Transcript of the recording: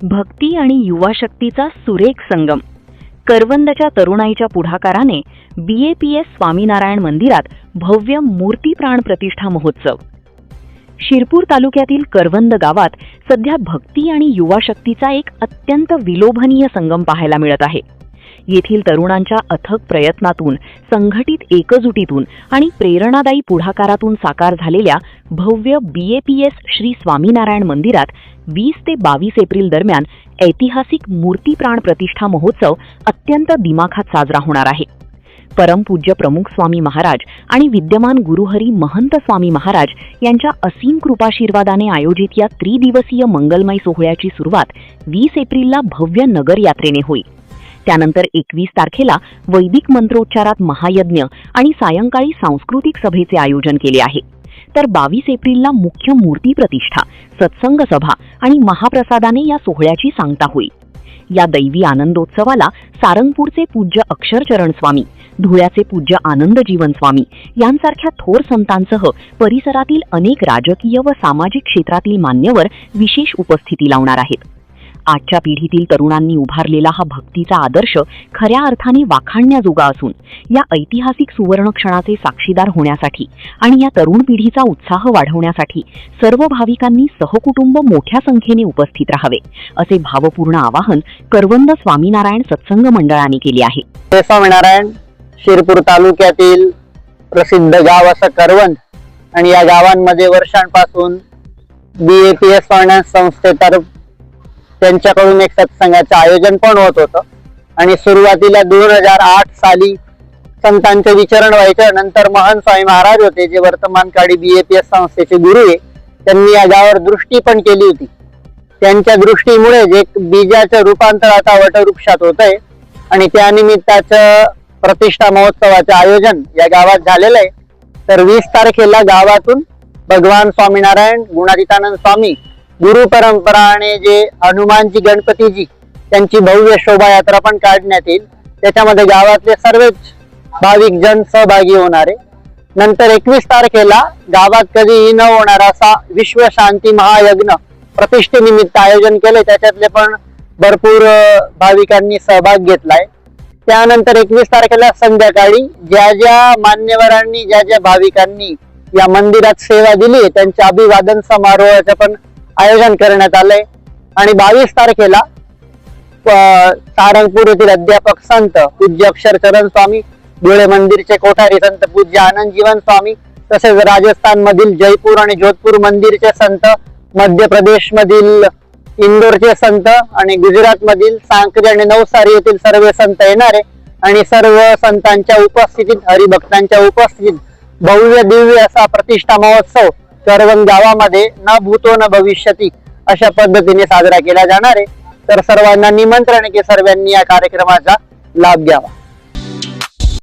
भक्ती आणि युवा शक्तीचा सुरेख संगम. करवंदच्या तरुणाईच्या पुढाकाराने BAPS स्वामीनारायण मंदिरात भव्य मूर्ती प्राण प्रतिष्ठा महोत्सव. शिरपूर तालुक्यातील करवंद गावात सध्या भक्ती आणि युवा शक्तीचा एक अत्यंत विलोभनीय संगम पाहायला मिळत आहे. येथील तरुणांच्या अथक प्रयत्नातून, संघटित एकजुटीतून आणि प्रेरणादायी पुढाकारातून साकार झालेल्या भव्य BAPS श्री स्वामीनारायण मंदिरात 20 ते 22 एप्रिल दरम्यान ऐतिहासिक मूर्ती प्राण प्रतिष्ठा महोत्सव अत्यंत दिमाखात साजरा होणार आहे. परमपूज्य प्रमुख स्वामी महाराज आणि विद्यमान गुरुहरी महंत स्वामी महाराज यांच्या असीम कृपाशीर्वादाने आयोजित या त्रिदिवसीय मंगलमय सोहळ्याची सुरुवात 20 एप्रिलला भव्य नगर यात्रेने होईल. त्यानंतर 21 तारखेला वैदिक मंत्रोच्चारात महायज्ञ आणि सायंकाळी सांस्कृतिक सभेचे आयोजन केले आहे. तर 22 एप्रिलला मुख्य मूर्ती प्रतिष्ठा, सत्संग सभा आणि महाप्रसादाने या सोहळ्याची सांगता होईल. या दैवी आनंदोत्सवाला सारंगपूरचे पूज्य अक्षरचरण स्वामी, धुळ्याचे पूज्य आनंद जीवन स्वामी यांसारख्या थोर संतांसह परिसरातील अनेक राजकीय व सामाजिक क्षेत्रातील मान्यवर विशेष उपस्थिती लावणार आहेत. आजच्या पिढीतील तरुणांनी उभारलेला हा भक्तीचा आदर्श खऱ्या अर्थाने वाखाणण्याजोगा असून या ऐतिहासिक सुवर्ण क्षणाचे साक्षीदार होण्यासाठी आणि या तरुण पिढीचा उत्साह वाढवण्यासाठी सर्व भाविकांनी सहकुटुंब मोठ्या संख्येने उपस्थित राहावे असे भावपूर्ण आवाहन करवंद स्वामीनारायण सत्संग मंडळाने केले आहे. स्वामीनारायण शिरपूर तालुक्यातील प्रसिद्ध गाव असं करवंद आणि या गावांमध्ये वर्षांपासून BAPS फायनान्स संस्थेतर्फे त्यांच्याकडून एक सत्संगाचं आयोजन पण होत होतं आणि सुरुवातीला 2008 साली संतांचे विचरण व्हायचं. नंतर महंत स्वामी महाराज होते, जे वर्तमान काळी BAPS संस्थेचे गुरु आहे, त्यांनी या गावावर दृष्टी पण केली होती. त्यांच्या दृष्टीमुळे जे बीजाचं रूपांतर आता वटवृक्षात होत आहे आणि त्यानिमित्ताचं प्रतिष्ठा महोत्सवाचं आयोजन या गावात झालेलं आहे. तर 20 तारखेला गावातून भगवान स्वामीनारायण, गुणातीतानंद स्वामी गुरु परंपराने जे हनुमानजी गणपतीजी त्यांची भव्य शोभायात्रा पण काढण्यात येईल. त्याच्यामध्ये गावातले सर्वच भाविक जन सहभागी होणार आहे. नंतर 21 तारखेला गावात कधीही न होणार असा विश्व शांती महायज्ञ प्रतिष्ठेनिमित्त आयोजन केले, त्याच्यातले पण भरपूर भाविकांनी सहभाग घेतलाय. त्यानंतर 21 तारखेला संध्याकाळी ज्या ज्या मान्यवरांनी, ज्या ज्या भाविकांनी या मंदिरात सेवा दिली त्यांच्या अभिवादन समारोहाचं पण आयोजन करण्यात आलंय. आणि 22 तारखेला सारंगपूर येथील अध्यापक संत पूज्य अक्षरचरण स्वामी, धुळे मंदिरचे कोठारी संत पूज्य आनंद जीवन स्वामी, तसेच राजस्थान मधील जयपूर आणि जोधपूर मंदिरचे संत, मध्य प्रदेश मधील इंदोरचे संत आणि गुजरात मधील सांकरी आणि नवसारी येथील सर्व संत येणारे आणि सर्व संतांच्या उपस्थितीत, हरिभक्तांच्या उपस्थितीत भव्य दिव्य असा प्रतिष्ठा महोत्सव करवंद गावामध्ये न भूतो न भविष्यती अशा पद्धतीने साजरा केला जाणार आहे. तर सर्वांना निमंत्रण आहे की सर्वांनी या कार्यक्रमाचा लाभ घ्यावा.